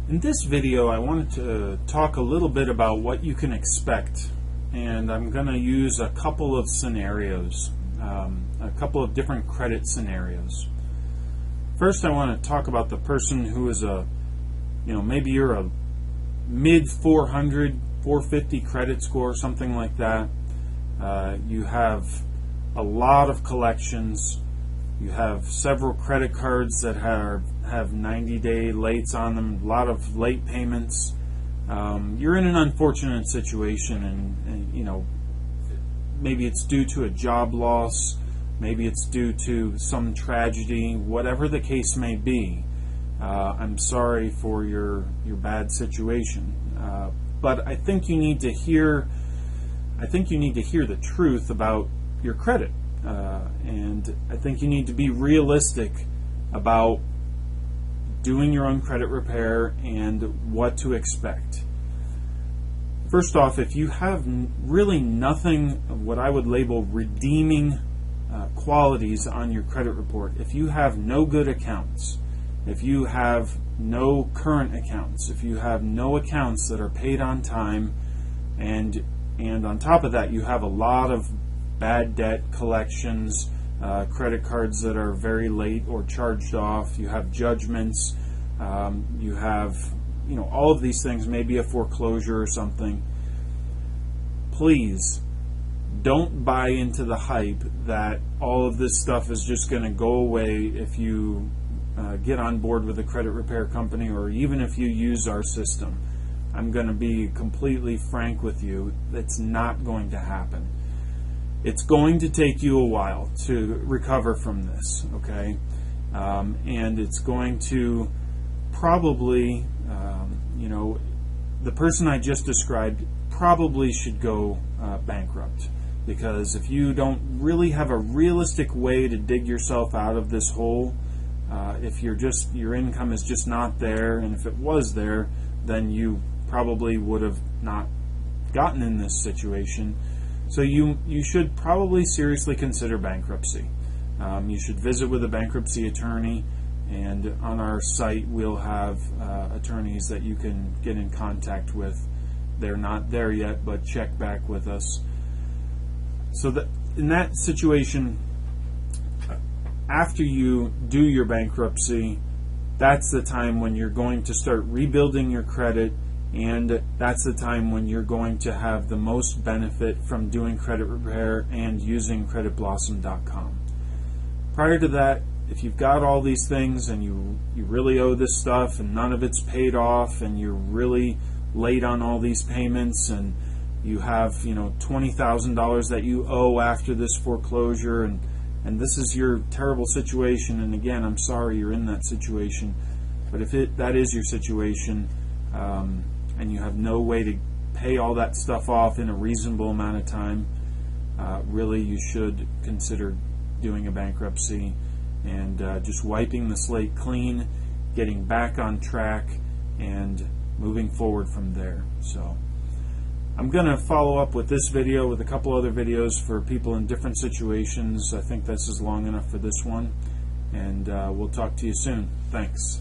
In this video, I wanted to talk a little bit about what you can expect, and I'm going to use a couple of scenarios, a couple of different credit scenarios. First, I want to talk about the person who is maybe you're a mid 400, 450 credit score, something like that. You have a lot of collections. You have several credit cards that have 90-day lates on them, a lot of late payments. You're in an unfortunate situation, and maybe it's due to a job loss, maybe it's due to some tragedy, whatever the case may be. I'm sorry for your bad situation, but I think you need to hear the truth about your credit. And I think you need to be realistic about doing your own credit repair and what to expect. First off, if you have really nothing of what I would label redeeming qualities on your credit report, if you have no good accounts, if you have no current accounts, if you have no accounts that are paid on time, and on top of that you have a lot of bad debt collections, credit cards that are very late or charged off, you have judgments, you have all of these things, maybe a foreclosure or something, please don't buy into the hype that all of this stuff is just going to go away if you get on board with a credit repair company, or even if you use our system. I'm going to be completely frank with you, it's not going to happen. It's going to take you a while to recover from this, okay? And it's going to probably, the person I just described probably should go bankrupt, because if you don't really have a realistic way to dig yourself out of this hole, if your income is just not there, and if it was there, then you probably would have not gotten in this situation. So you should probably seriously consider bankruptcy. You should visit with a bankruptcy attorney, and on our site we'll have attorneys that you can get in contact with. They're not there yet, but check back with us. So that in that situation, after you do your bankruptcy, that's the time when you're going to start rebuilding your credit, and that's the time when you're going to have the most benefit from doing credit repair and using creditblossom.com. Prior to that, if you've got all these things and you really owe this stuff and none of it's paid off, and you're really late on all these payments, and you have $20,000 that you owe after this foreclosure, and this is your terrible situation, and again, I'm sorry you're in that situation, but if that is your situation, and you have no way to pay all that stuff off in a reasonable amount of time, really you should consider doing a bankruptcy and just wiping the slate clean, getting back on track, and moving forward from there. So I'm going to follow up with this video with a couple other videos for people in different situations. I think this is long enough for this one, and we'll talk to you soon. Thanks.